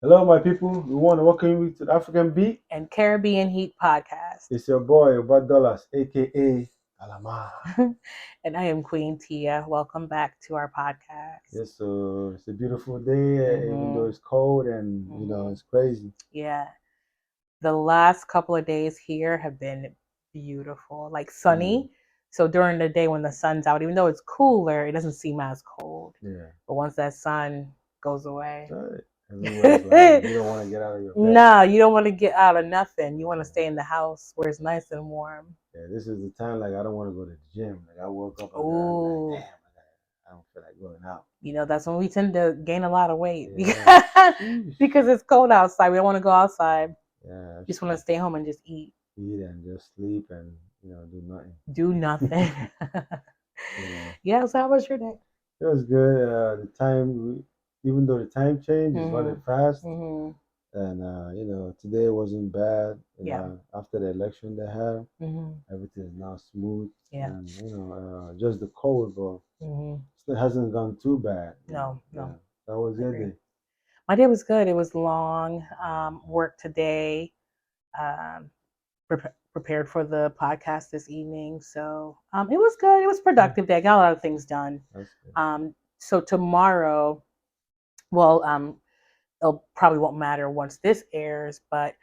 Hello, my people. We want to welcome you to the African Beat. and Caribbean Heat podcast. It's your boy, Bud Dollars, aka Alama. And I am Queen Teah. Welcome back to our podcast. Yes, so it's a beautiful day, even though hmm it's cold and hmm it's crazy. Yeah, the last couple of days here have been beautiful, like Mm, sunny. So during the day when the sun's out, even though it's cooler, it doesn't seem as cold. yeah, But once that sun goes away, right. Everywhere's like you don't want to get out of your bed. no, you don't want to get out of nothing. You want to stay in the house where it's nice and warm. Yeah, this is the time like I don't want to go to the gym. Like I woke up and I'm like, Oh, damn, I don't feel like going out. that's when we tend to gain a lot of weight Yeah, sheesh. because it's cold outside. We don't want to go outside. Yeah, We just want to stay home and just eat. eat and just sleep and do nothing. Do nothing. Yeah. Yeah, so how was your day? It was good. Even though the time change is Mm-hmm. running fast, Mm-hmm. and today wasn't bad. Yeah. After the election they had, Mm-hmm. everything is now smooth, Yeah. and just the cold, but Mm-hmm. still hasn't gone too bad. No, Yeah, no. that was I your agree. day. My day was good. It was long. Work today. Um, prepared for the podcast this evening. So it was good. It was productive day. I got a lot of things done. That's good. So tomorrow, well, it probably won't matter once this airs, but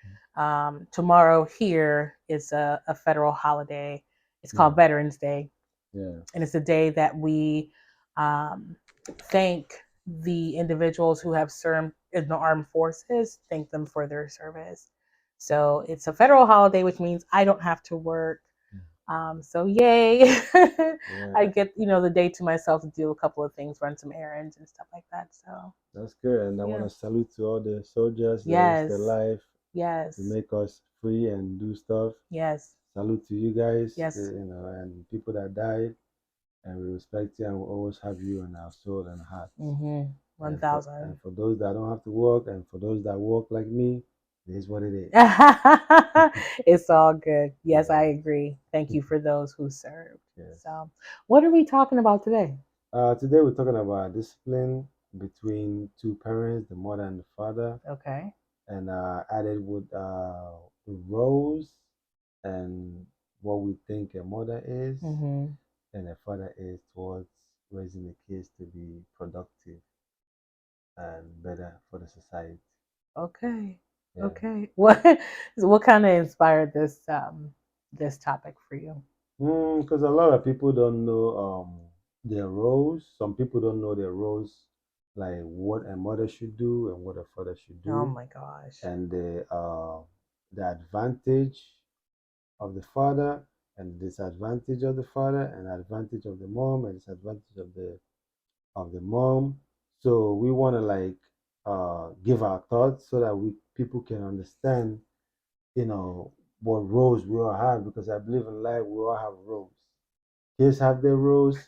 tomorrow here is a federal holiday. It's called Yeah, Veterans Day, yeah, and it's a day that we um, thank the individuals who have served in the armed forces, thank them for their service. So it's a federal holiday, which means I don't have to work. So yay, yeah. I get the day to myself to do a couple of things, run some errands and stuff like that. So That's good. And I want yeah, to salute to all the soldiers that risk their yes, life to yes, make us free and do stuff. yes, Salute to you guys, yes. and people that died. And we respect you and we always have you in our soul and heart. One And thousand. for those that don't have to work and for those that work like me, it is what it is. It's all good. Yes, I Yeah. agree. Thank you for those who served. Yes. So, what are we talking about today? Today we're talking about discipline between two parents, the mother and the father, Okay. and added with the roles and what we think a mother is Mm-hmm. and a father is towards raising the kids to be productive and better for the society. Okay. Yeah. Okay. What kind of inspired this topic for you? Because a lot of people don't know their roles. Some people don't know their roles, like what a mother should do and what a father should Oh do, my gosh. and the advantage of the father and disadvantage of the father, and advantage of the mom and disadvantage of the mom. So we want to like give our thoughts so that we people can understand, you know, what roles we all have. Because I believe in life we all have roles. Kids have their roles.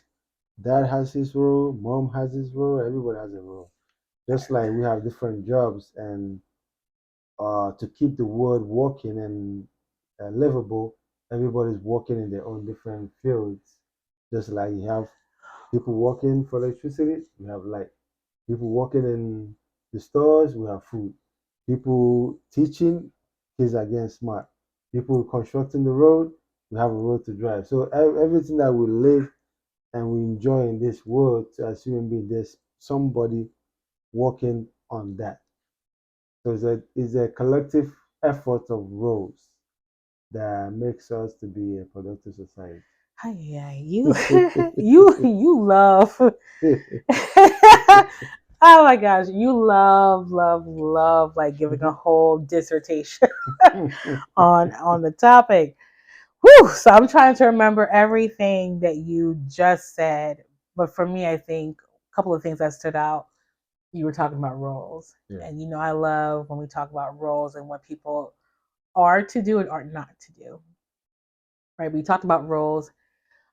Dad has his role. Mom has his role. Everybody has a role. Just like we have different jobs, and to keep the world working and livable, everybody's working in their own different fields. Just like you have people working for electricity, we have light. People working in the stores, we have food. People teaching, kids are getting smart. People constructing the road, we have a road to drive. So everything that we live and we enjoy in this world as human beings, there's somebody working on that. So it's a collective effort of roles that makes us to be a productive society. Yeah, you you love. Oh my gosh, you love like giving a whole dissertation on the topic. Whew, so I'm trying to remember everything that you just said. But for me, I think a couple of things that stood out. You were talking about roles. Yeah. And I love when we talk about roles and what people are to do and are not to do. Right? We talked about roles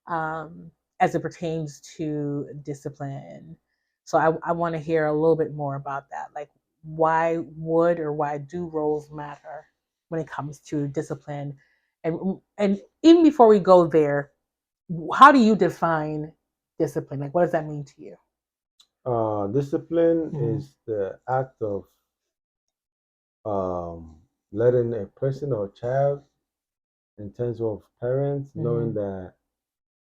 as it pertains to discipline. So I want to hear a little bit more about that. Like, why do roles matter when it comes to discipline? And even before we go there, how do you define discipline? Like, what does that mean to you? Discipline Mm-hmm. is the act of um, letting a person or child, in terms of parents, knowing Mm-hmm. that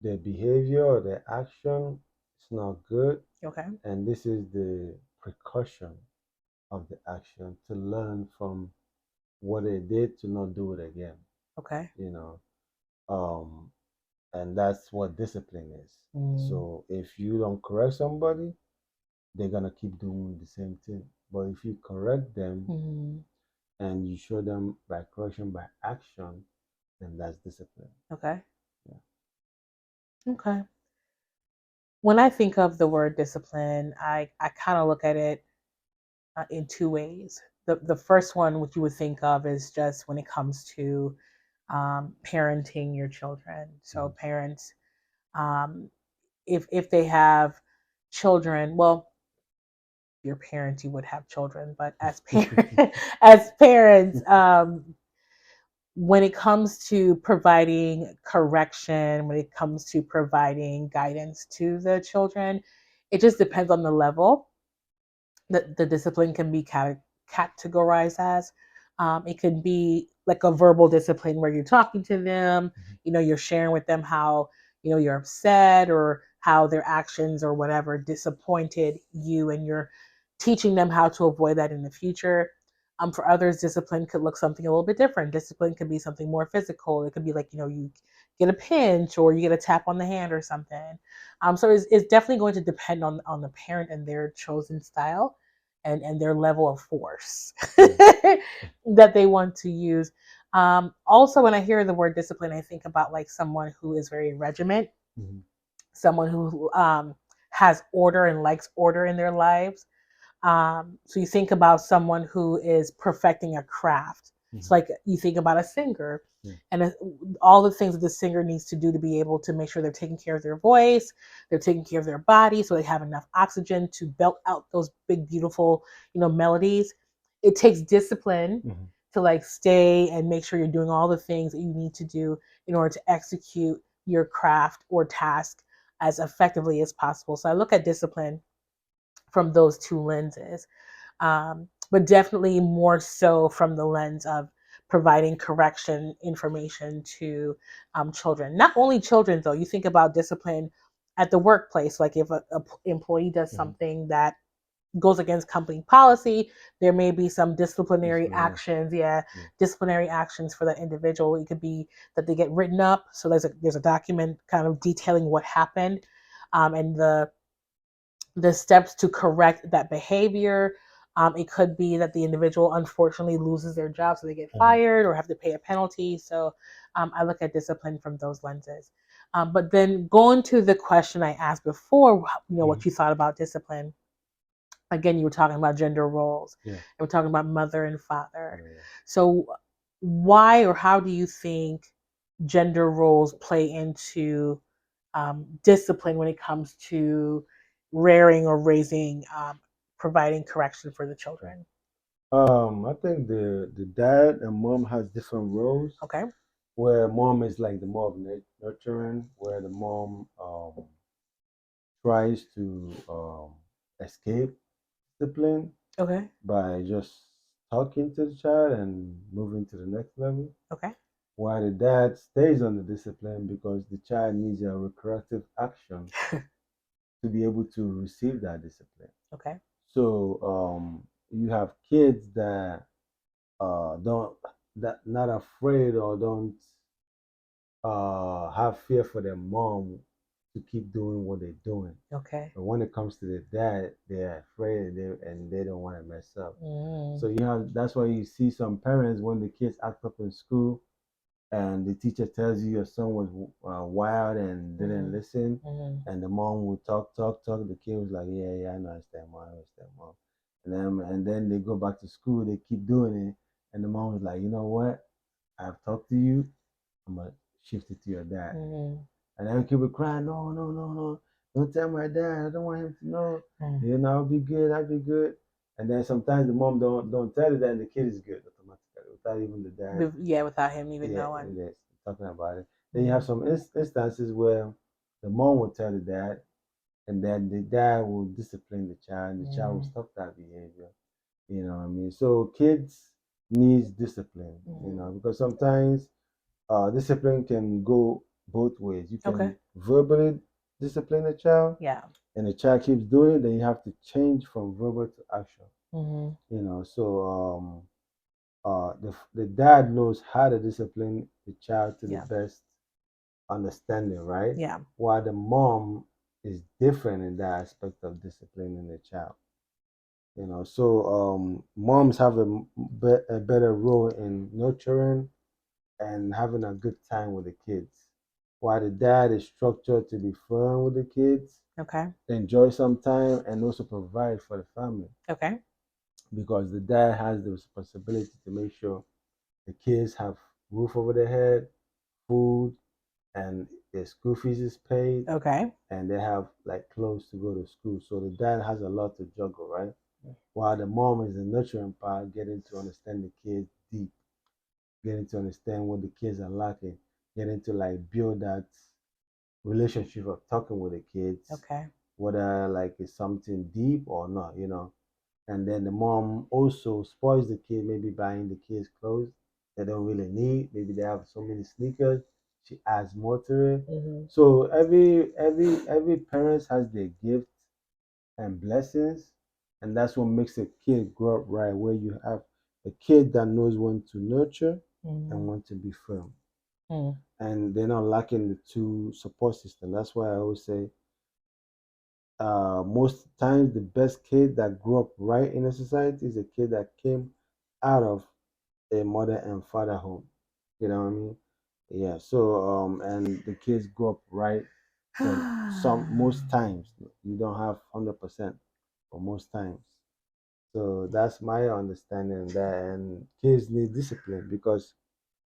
their behavior or their action is not good, Okay. and this is the precaution of the action to learn from what they did to not do it again. Okay. You know, um, and that's what discipline is. Mm-hmm. So if you don't correct somebody, they're gonna keep doing the same thing. But if you correct them Mm-hmm. and you show them by correction by action, then that's discipline. Okay. Yeah. Okay. When I think of the word discipline, I kind of look at it in two ways. The first one, which you would think of, is just when it comes to parenting your children. So Mm-hmm. parents, um, if they have children, well, your parents, you would have children, but as parent, as parents, when it comes to providing correction, when it comes to providing guidance to the children, it just depends on the level that the discipline can be categorized as. It could be like a verbal discipline where you're talking to them, you're sharing with them how, you're upset or how their actions or whatever disappointed you, and you're teaching them how to avoid that in the future. For others, discipline could look something a little bit different. Discipline could be something more physical. It could be like, you get a pinch or you get a tap on the hand or something. So it's definitely going to depend on the parent and their chosen style and their level of force Yeah. that they want to use. Also, when I hear the word discipline, I think about like someone who is very regiment, Mm-hmm. someone who has order and likes order in their lives. So you think about someone who is perfecting a craft. It's Mm-hmm. like you think about a singer Yeah. and all the things that the singer needs to do to be able to make sure they're taking care of their voice, they're taking care of their body, so they have enough oxygen to belt out those big, beautiful, melodies. It takes discipline Mm-hmm. to like stay and make sure you're doing all the things that you need to do in order to execute your craft or task as effectively as possible. So I look at discipline from those two lenses, but definitely more so from the lens of providing correction information to children. Not only children, though. You think about discipline at the workplace, like if a employee does Mm-hmm. something that goes against company policy, there may be some disciplinary Discipline. actions. Yeah, Yeah. disciplinary actions for that individual. It could be that they get written up, so there's a document kind of detailing what happened, and the steps to correct that behavior. It could be that the individual unfortunately loses their job, so they get Mm-hmm. fired or have to pay a penalty. So I look at discipline from those lenses. But then going to the question I asked before, Mm-hmm. what you thought about discipline. Again, you were talking about gender roles, Yeah. and we're talking about mother and Yeah. father. Yeah. So why or how do you think gender roles play into discipline when it comes to rearing or raising, providing correction for the children? I think the dad and mom has different roles. Okay. Where mom is like the more of nurturing, where the mom tries to escape discipline Okay. by just talking to the child and moving to the next level. Okay. While the dad stays on the discipline because the child needs a recursive action to be able to receive that discipline. Okay. So you have kids that don't that not afraid or don't have fear for their mom to keep doing what they're doing. Okay. But when it comes to the dad, they're afraid and they don't want to mess up. Mm. So you have that's why you see some parents when the kids act up in school and the teacher tells you your son was wild and didn't Mm. listen, Mm. and the mom would talk. The kid was like, yeah, yeah, I know, I understand, mom, I understand, mom. And then they go back to school, they keep doing it, and the mom was like, you know what? I've talked to you. I'm gonna shift it to your dad. Mm. And then people cry, no, no, no, no. Don't tell my dad. I don't want him to know. Mm. You know, I'll be good. I'll be good. And then sometimes the mom don't tell the dad, and the kid is good automatically without even the dad. Yeah, without him even Yeah, knowing. yes, talking about it. Then you have some instances where the mom will tell the dad, and then the dad will discipline the child, and the child will Mm. stop that behavior. You know what I mean? So kids needs discipline, Mm-hmm. because sometimes discipline can go both ways. You Okay. can verbally discipline a child, Yeah. and the child keeps doing it, then you have to change from verbal to action. Mm-hmm. So the dad knows how to discipline the child to the Yeah. best understanding, right? Yeah. While the mom is different in that aspect of disciplining the child. So moms have a better role in nurturing and having a good time with the kids, while the dad is structured to be fun with the kids, Okay. enjoy some time, and also provide for the family, Okay. because the dad has the responsibility to make sure the kids have roof over their head, food, and their school fees is paid, Okay. and they have like clothes to go to school. So the dad has a lot to juggle, right? While the mom is the nurturing part, getting to understand the kids deep, getting to understand what the kids are lacking, getting to like build that relationship of talking with the kids, Okay. whether like it's something deep or not. And then the mom also spoils the kid, maybe buying the kids clothes they don't really need. Maybe they have so many sneakers. She adds more to it. Mm-hmm. So every parent has their gift and blessings, and that's what makes a kid grow up right. Where you have a kid that knows when to nurture and Mm-hmm. when to be firm, Mm. and they're not lacking the two support system. That's why I always say, most times the best kid that grew up right in a society is a kid that came out of a mother and father home. You know what I mean? Yeah. So and the kids grow up right. Well, most times you don't have 100%, but most times. So that's my understanding of that. And kids need discipline, because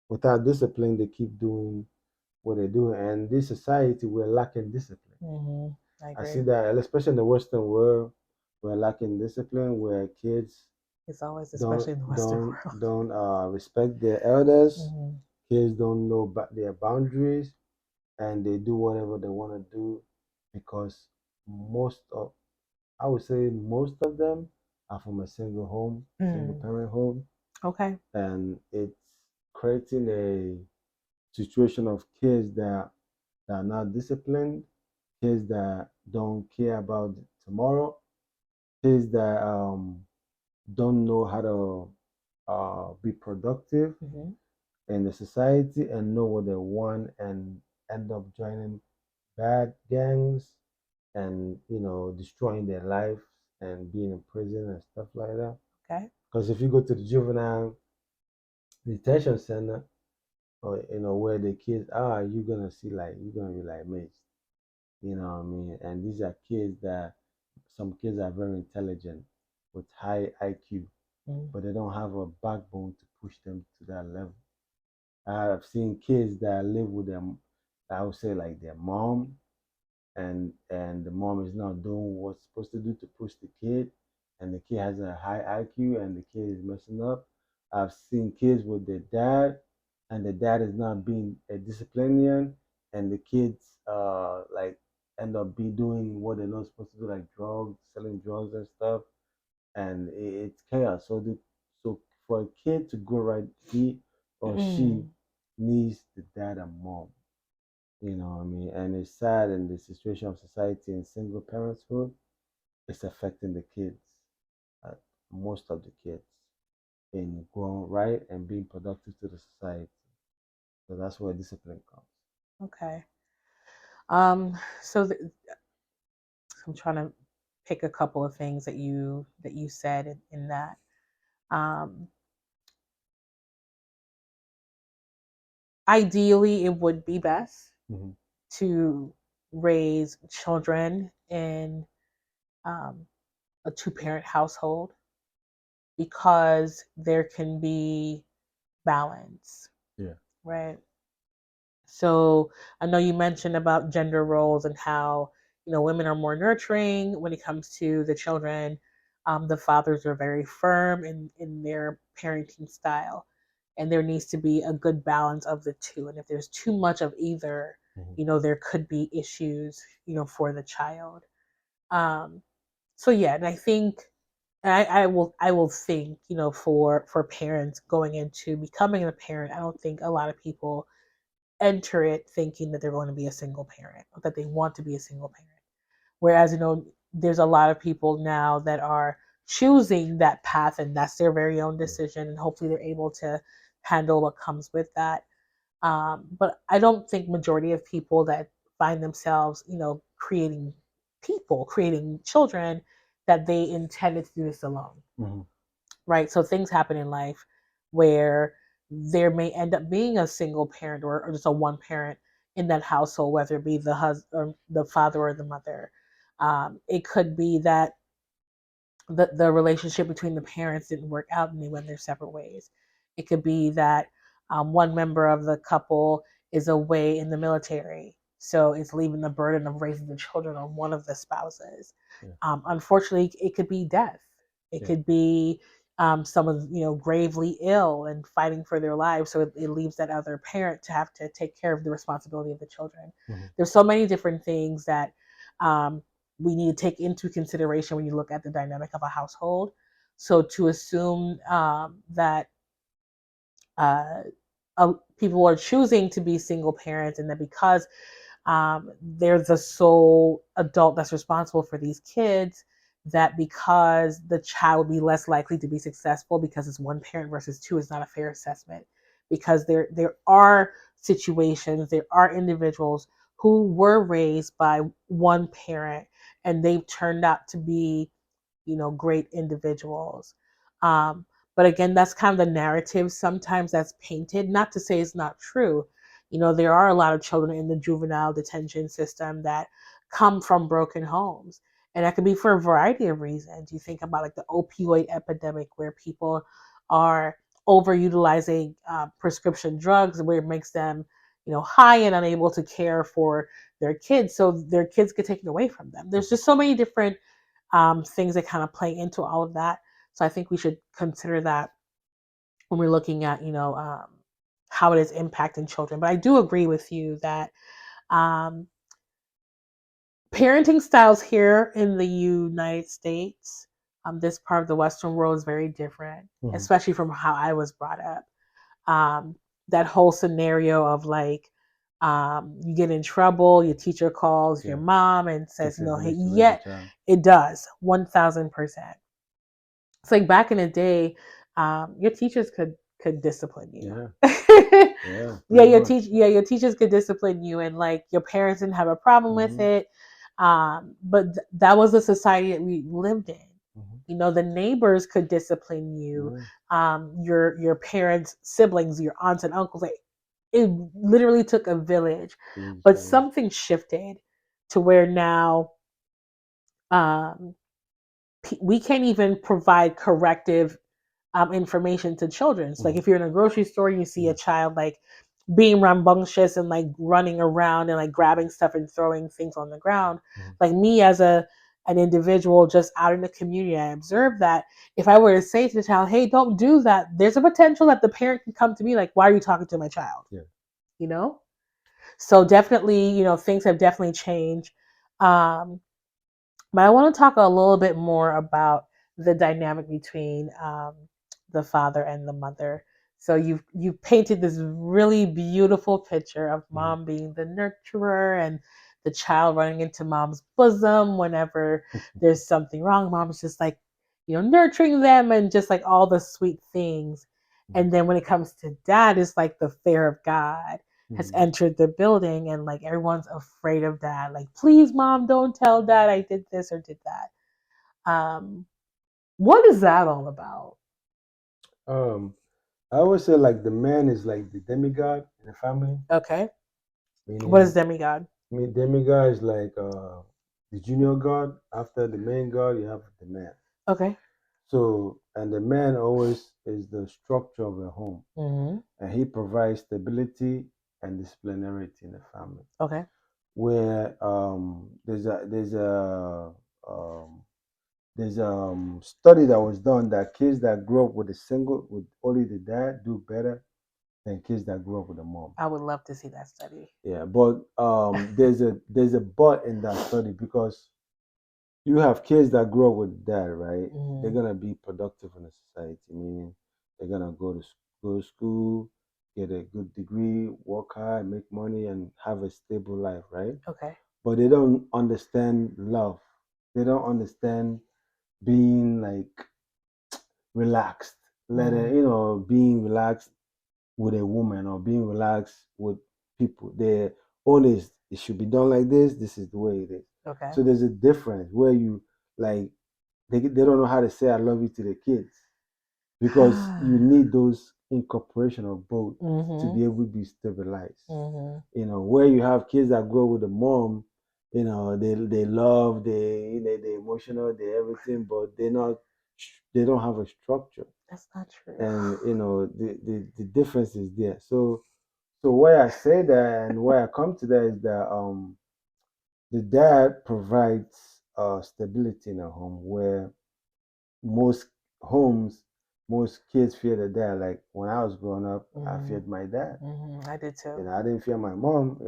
without discipline, they keep doing what they do. And this society, we're lacking discipline. Mm-hmm. I I agree. see that, especially in the Western world, we're lacking discipline, where kids It's always, don't especially in the Western don't world. don't respect their elders. Mm-hmm. Kids don't know their boundaries, and they do whatever they want to do, because most of I would say most of them are from a single Mm. parent home, Okay. and it's creating a situation of kids that are not disciplined, kids that don't care about tomorrow, kids that don't know how to be productive Mm-hmm. in the society and know what they want, and end up joining bad gangs, and destroying their life and being in prison and stuff like that. Okay. Because if you go to the juvenile detention center, or where the kids are, you're gonna be like amazed. You know what I mean? And these are kids that some kids are very intelligent with high IQ, Mm. but they don't have a backbone to push them to that level. I've seen kids that live with them, I would say like their mom, and the mom is not doing what's supposed to do to push the kid, and the kid has a high IQ, and the kid is messing up. I've seen kids with their dad, and the dad is not being a disciplinarian, and the kids like end up be doing what they're not supposed to do, like drugs, selling drugs and stuff, and it's chaos. So for a kid to go right, he or she Mm. needs the dad and mom. You know what I mean? And it's sad in the situation of society in single parenthood, it's affecting the kids, uh, most of the kids, in growing right and being productive to the society. So that's where discipline comes. Okay. So I'm trying to pick a couple of things that you said in that. Um, Ideally, it would be best Hmm. to raise children in um, a two-parent household because there can be balance, Yeah. right? So I know you mentioned about gender roles and how women are more nurturing when it comes to the children. The fathers are very firm in their parenting style, and there needs to be a good balance of the two. And if there's too much of either, Hmm. there could be issues for the child. Um, so yeah, and I think And I will think, for parents going into becoming a parent, I don't think a lot of people enter it thinking that they're going to be a single parent, or that they want to be a single parent. Whereas, there's a lot of people now that are choosing that path, and that's their very own decision, and hopefully they're able to handle what comes with that. But I don't think majority of people that find themselves, creating children, that they intended to do this alone, Mm-hmm. right? So things happen in life where there may end up being a single parent, or just a one parent in that household, whether it be the husband or the father or the mother. It could be that the relationship between the parents didn't work out and they went their separate ways. It could be that one member of the couple is away in the military, so it's leaving the burden of raising the children on one of the spouses. Yeah. Unfortunately, it could be death. It Yeah. could be someone, gravely ill and fighting for their lives, so it leaves that other parent to have to take care of the responsibility of the children. Mm-hmm. There's so many different things that um, we need to take into consideration when you look at the dynamic of a household. So to assume that uh, people are choosing to be single parents, and that because they're the sole adult that's responsible for these kids, that because the child would be less likely to be successful because it's one parent versus two, is not a fair assessment. Because there are situations, there are individuals who were raised by one parent, and they've turned out to be, great individuals. Um, but again, that's kind of the narrative sometimes that's painted. Not to say it's not true. There are a lot of children in the juvenile detention system that come from broken homes. And that could be for a variety of reasons. You think about like the opioid epidemic, where people are overutilizing prescription drugs, where it makes them, high and unable to care for their kids. So their kids get taken away from them. There's just so many different things that kind of play into all of that. So I think we should consider that when we're looking at, how it is impacting children. But I do agree with you that um, parenting styles here in the United States, this part of the Western world, is very different, Mm-hmm. especially from how I was brought up. Um, that whole scenario of like, you get in trouble, your teacher calls your Yeah. mom and says, Takes a no, hey, village to raise a yet child. it does, 1000%. It's like back in the day, your teachers could discipline you. Yeah. Yeah. Yeah, Pretty much. your teachers could discipline you, and like your parents didn't have a problem with Mm-hmm. it. But that was the society that we lived in. Mm-hmm. The neighbors could discipline you, Yeah. your parents' siblings, your aunts and uncles. Like, it literally took a village. But something shifted to where now um, we can't even provide corrective information to children. So, like, Mm-hmm. if you're in a grocery store and you see a child like being rambunctious and like running around and like grabbing stuff and throwing things on the ground, Mm-hmm. like me as an individual just out in the community, I observe that if I were to say to the child, "Hey, don't do that," there's a potential that the parent can come to me like, "Why are you talking to my child?" Yeah. You know. So definitely, things have definitely changed. Um, but I want to talk a little bit more about the dynamic between the father and the mother. So you've painted this really beautiful picture of Mm-hmm. mom being the nurturer, and the child running into mom's bosom whenever there's something wrong. Mom's just like, nurturing them, and just like all the sweet things. And then when it comes to dad, it's like the fear of God has Mm-hmm. entered the building, and like everyone's afraid of dad. Like, please, mom, don't tell dad I did this or did that. What is that all about? Um, I always say like the man is like the demigod in the family, Okay. What is meaning demigod? demigod is like the junior god. After the main god, you have the man. Okay. So, and the man always is the structure of a home, Mm-hmm. and he provides stability and disciplinarity in the family. Okay. Where um, there's study that was done that kids that grew up with a single with only the dad do better than kids that grew up with a mom. I would love to see that study. Yeah, but there's a but in that study because you have kids that grow up with dad, right? They're Mm-hmm. gonna be productive in the society, meaning they're gonna go to school, get a good degree, work hard, make money, and have a stable life, right? Okay. But they don't understand love. They don't understand being like relaxed. Mm-hmm. Being relaxed with a woman or being relaxed with people. They're always it should be done like this. This is the way it is. Okay. So there's a difference where you like they don't know how to say I love you to the kids because you need those incorporation of both to Mm-hmm. be able to be stabilized. Mm-hmm. Where you have kids that grow with the mom, they love, they emotional, they everything, but they don't have a structure, That's not true. and the difference is there. So why I say that and why I come to that is that the dad provides stability in a home where most homes, most kids fear the dad. Like when I was growing up, I Mm-hmm. feared my dad. Mm-hmm. I did too. I didn't fear my mom.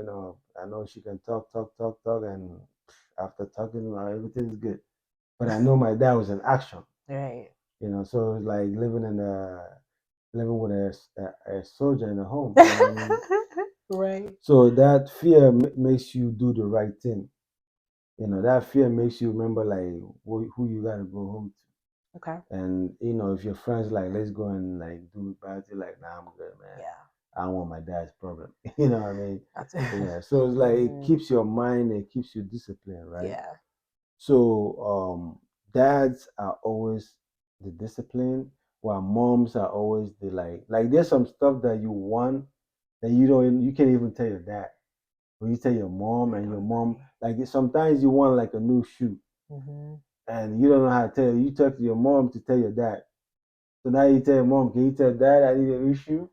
I know she can talk, talk, talk, talk, and after talking, everything's good. But I know my dad was in action. Right. So it's like living with a soldier in a home. You know what I mean? Right. So that fear makes you do the right thing. That fear makes you remember like who you gotta go home to. Okay. And if your friends like, let's go and like do a party, like, nah, I'm good, man. Yeah. I don't want my dad's problem. You know what I mean? That's Yeah. So it's like it Mhm. keeps your mind, it keeps you disciplined, right? Yeah. So dads are always the discipline, while moms are always the like there's some stuff that you want that you can't even tell your dad. When you tell your mom I and your don't mom, agree. like sometimes you want like a new shoe Mm-hmm. and you don't know how to tell. You talk to your mom to tell your dad. So now you tell your mom, can you tell dad I need an issue?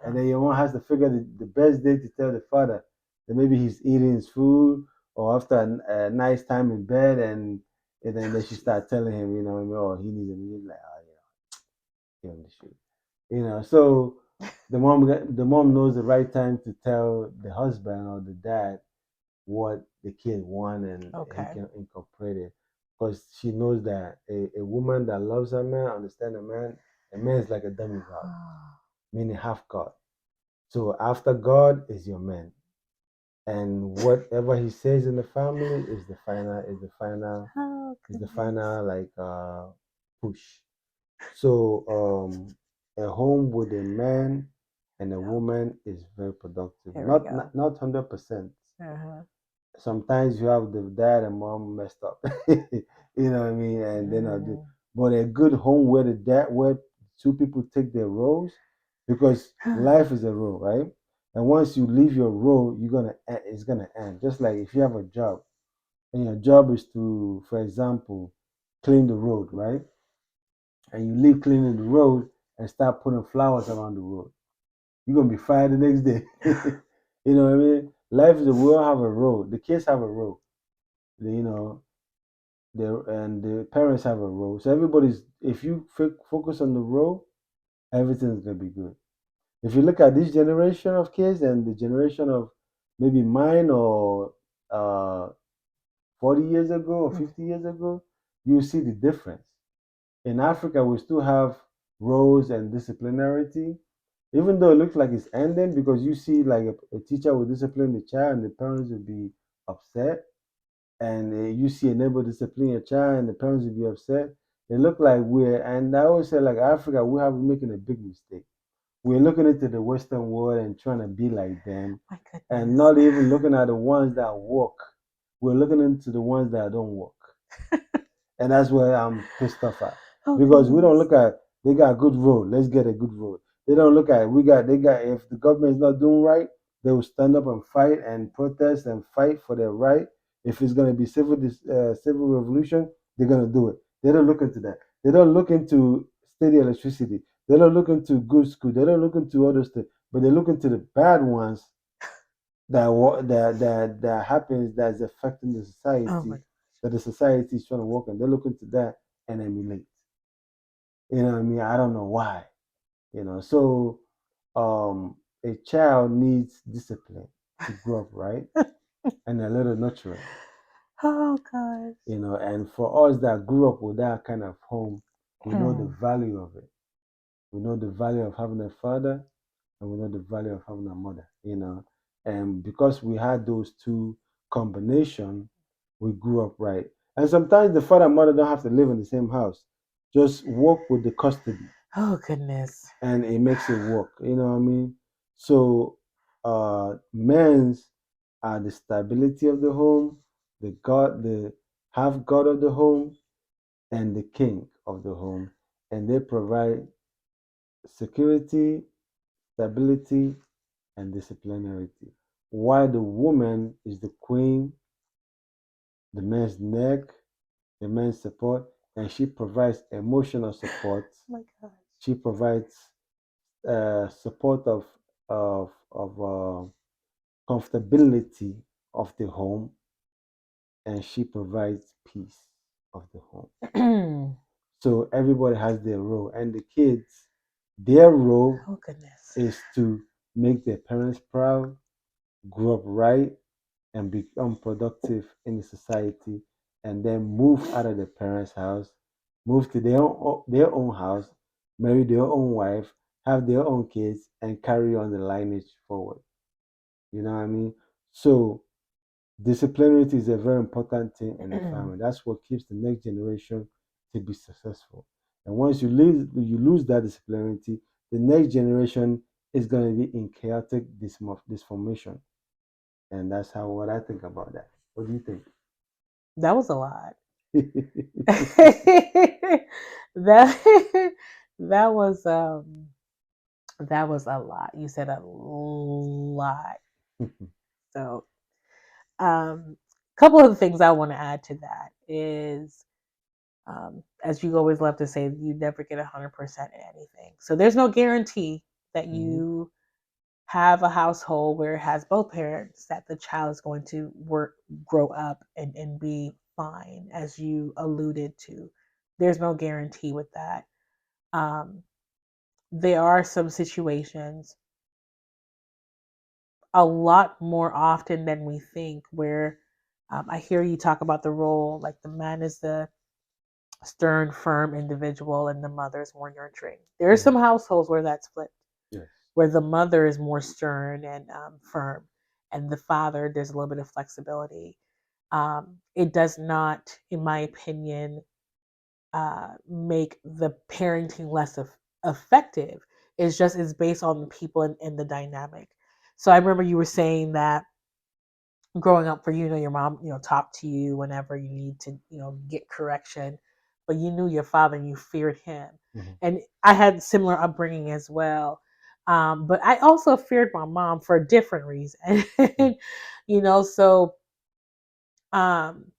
And Uh-uh. then your mom has to figure the best day to tell the father that maybe he's eating his food or after a nice time in bed and then she Jeez. start telling him, oh, he needs a he's like, oh, give him the shoe. So the mom knows the right time to tell the husband or the dad what the kid want and he Okay. can incorporate it because she knows that a woman that loves a man understand a man is like a demigod, meaning half god. So after god is your man, and whatever he says in the family Oh is the goodness. final like push. So a home with a man and a Yep. woman is very productive, Here we not go. not 100%. Uh-huh. Sometimes you have the dad and mom messed up. You know what I mean? And then I do. Mm-hmm. But a good home where two people take their roles, because life is a role, right? And once you leave your role, it's gonna end. Just like if you have a job and your job is to, for example, clean the road, right? And you leave cleaning the road and start putting flowers around the road, you're gonna be fired the next day. You know what I mean? Life is a we all have a role. The kids have a role. You know, the parents have a role. So everybody's if you focus on the role, everything's gonna be good. If you look at this generation of kids and the generation of maybe mine or 40 years ago or 50 years ago, you see the difference. In Africa, we still have roles and disciplinarity, even though it looks like it's ending because you see like a teacher will discipline the child and the parents will be upset, and you see a neighbor discipline a child and the parents will be upset. It look like and I always say like Africa, we have making a big mistake. We're looking into the Western world and trying to be like them, My and goodness. not even looking at the ones that work. We're looking into the ones that don't work, and that's where I'm pissed off at Oh because we don't goodness. look at they got a good road. Let's get a good road. They don't look at we got they got if the government is not doing right, they will stand up and fight and protest and fight for their right. If it's gonna be civil revolution, they're gonna do it. They don't look into that. They don't look into steady electricity. They don't look into good school. They don't look into other stuff, but they look into the bad ones that happens that's affecting the Oh my society that the society is trying to work on. They look into that and emulate. You know what I mean? I don't know why. So a child needs discipline to grow up, right? And a little nurturing. Oh gosh. And for us that grew up with that kind of home, we know the value of it. We know the value of having a father, and we know the value of having a mother. And because we had those two combination, we grew up right. And sometimes the father and mother don't have to live in the same house. Just work with the custody, Oh goodness. and it makes it work. You know what I mean? So, men's are the stability of the home, the half god of the home, and the king of the home, and they provide security, stability, and disciplinarity. While the woman is the queen, the man's neck, the man's support, and she provides emotional support. Oh my gosh. She provides support of comfortability of the home, and she provides peace of the home. So everybody has their role, and the kids, their role Oh goodness. is to make their parents proud, grow up right, and become productive in the society, and then move out of their parents' house, move to their own house, marry their own wife, have their own kids, and carry on the lineage forward. You know what I mean? So disciplinarity is a very important thing in the family. That's what keeps the next generation to be successful. And once you lose that disciplinarity, the next generation is going to be in chaotic disformation. And that's how what I think about that. What do you think? That was a lot. that that was that was a lot. You said a lot. So a couple of the things I want to add to that is as you always love to say, you never get 100% in anything. So there's no guarantee that Mhm. you have a household where it has both parents that the child is going to grow up and be fine, as you alluded to. There's no guarantee with that. Um, there are some situations a lot more often than we think where I hear you talk about the role, like the man is the stern, firm individual and the mother is more nurturing. There are Mhm. some households where that's flipped, Yes. where the mother is more stern and firm, and the father, there's a little bit of flexibility. It does not, in my opinion, make the parenting less effective. It's based on the people and the dynamic. So I remember you were saying that growing up for you, your mom, talked to you whenever you need to, get correction, but you knew your father and you feared him. Mhm. And I had similar upbringing as well. But I also feared my mom for a different reason. Mhm. So um,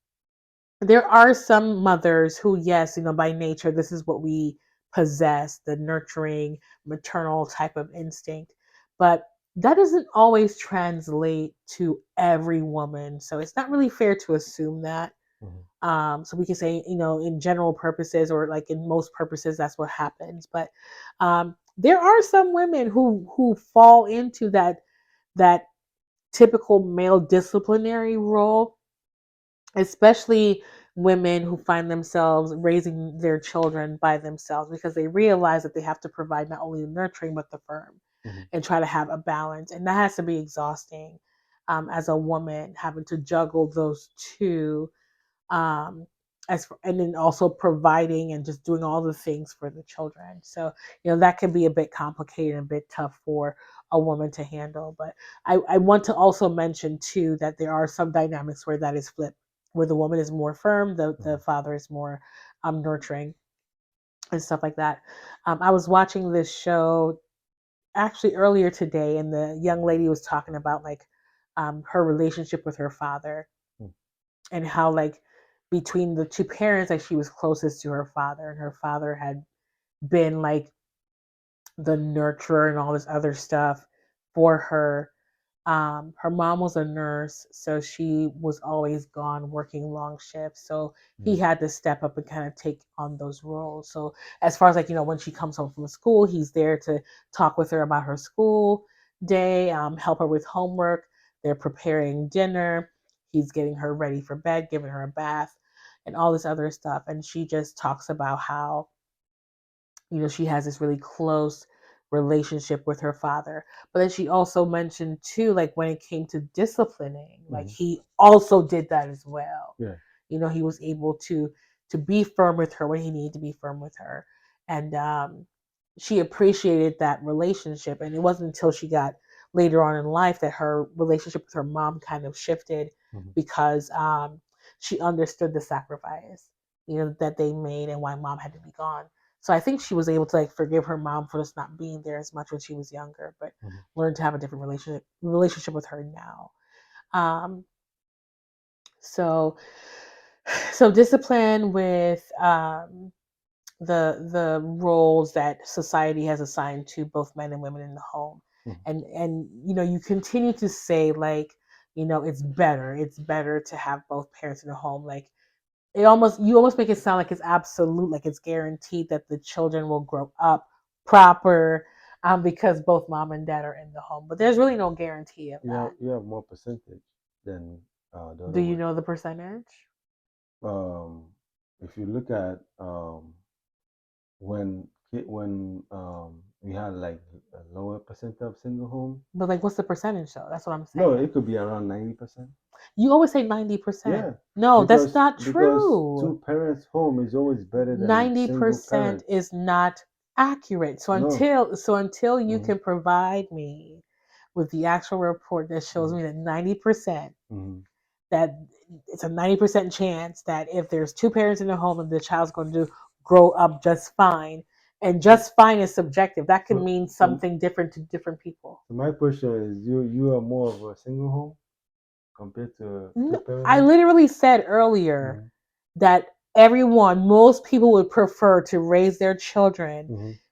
there are some mothers who, yes, by nature, this is what we possess, the nurturing, maternal type of instinct. But that doesn't always translate to every woman. So it's not really fair to assume that. Mhm. So we can say, in general purposes or like in most purposes, that's what happens. But there are some women who fall into that typical male disciplinary role, especially women who find themselves raising their children by themselves because they realize that they have to provide not only the nurturing but the firm, Mhm. and try to have a balance, and that has to be exhausting, as a woman having to juggle those two, um, and then also providing and just doing all the things for the children. So that can be a bit complicated and a bit tough for a woman to handle. But I want to also mention too that there are some dynamics where that is flipped, where the woman is more firm, the Mhm. father is more nurturing and stuff like that. I was watching this show actually earlier today, and the young lady was talking about like her relationship with her father, Mhm. and how like between the two parents, like she was closest to her father, and her father had been like the nurturer and all this other stuff for her. Her mom was a nurse, so she was always gone working long shifts, so he Mhm. had to step up and kind of take on those roles. So as far as like when she comes home from school, he's there to talk with her about her school day, help her with homework. They're preparing dinner. he's getting her ready for bed, giving her a bath, and all this other stuff. And she just talks about how, she has this really close relationship with her father. But then she also mentioned too, like when it came to disciplining, like he also did that as well. Yeah. He was able to be firm with her when he needed to be firm with her. And she appreciated that relationship. And it wasn't until she got later on in life that her relationship with her mom kind of shifted, because she understood the sacrifice, that they made and why mom had to be gone. So I think she was able to like forgive her mom for just not being there as much when she was younger, but learned to have a different relationship with her now. Um, so so discipline with the roles that society has assigned to both men and women in the home, and you continue to say like, it's better to have both parents in the home. Like you almost make it sound like it's absolute, like it's guaranteed that the children will grow up proper, because both mom and dad are in the home. But there's really no guarantee of that. You have more percentage than the Do other you way. know the percentage? Um, if you look at when we had like a lower percent of single home. But like, what's the percentage though? That's what I'm No, saying. it could be around 90%. You always say 90%. Yeah, No, that's not because true. two parents home is always better than single 90% parent. is not accurate. So No. until you can provide me with the actual report that shows me that 90%, that it's a 90% chance that if there's two parents in the home and the child's going to grow up just fine, and just fine is subjective. That can mean something different to different people. So my question is, you are more of a single home compared to two parent I home? literally said earlier that most people would prefer to raise their children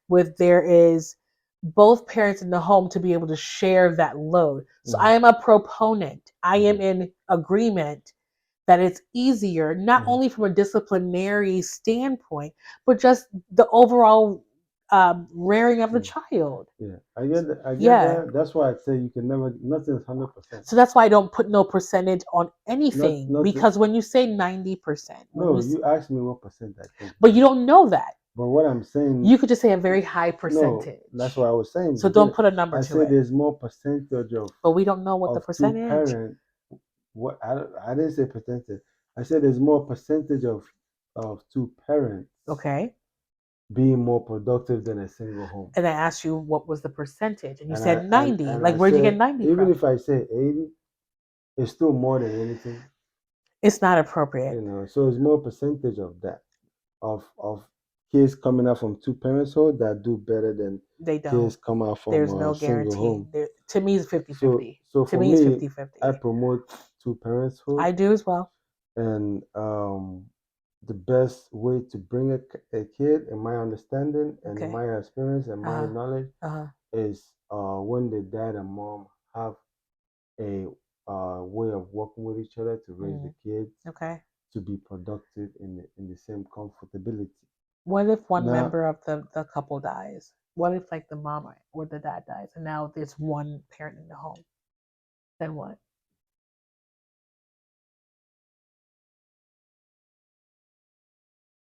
with there is both parents in the home to be able to share that load. So I am a proponent. I am in agreement that it's easier, not only from a disciplinary standpoint, but just the overall rearing of the child. Yeah, I get that. Yeah. That. That's why I say you can never. Nothing's 100%. So that's why I don't put no percentage on anything, Not. because when you say 90%, No, you asked me what percent I think. but you don't know that. But what I'm saying, You could just say a very high no, percentage. that's what I was saying. So don't put a number I to said it. there's more percentage But we don't know what the of two percentage. parent. What I didn't say percentage. I said there's more percentage of two parents Okay. being more productive than a single home. And I asked you what was the percentage, and you And said 90. and Like, I where'd you get said 90 even from? if I say 80, it's still more than anything. It's not appropriate. So it's more percentage of that of kids coming out from two parents home that do better than They kids don't. come out from There's a no single guarantee. home. To me, it's 50 So 50. so To for me, it's me, 50 I 50. promote two parents home, I do as well. and the best way to bring a kid, in my understanding and in Okay. my experience and my knowledge, Uh-huh. is when the dad and mom have a way of working with each other to raise the kids Okay. to be productive in the same comfortability. What if one Now, member of the couple dies? What if like the mom or the dad dies, and now there's one parent in the home? Then what?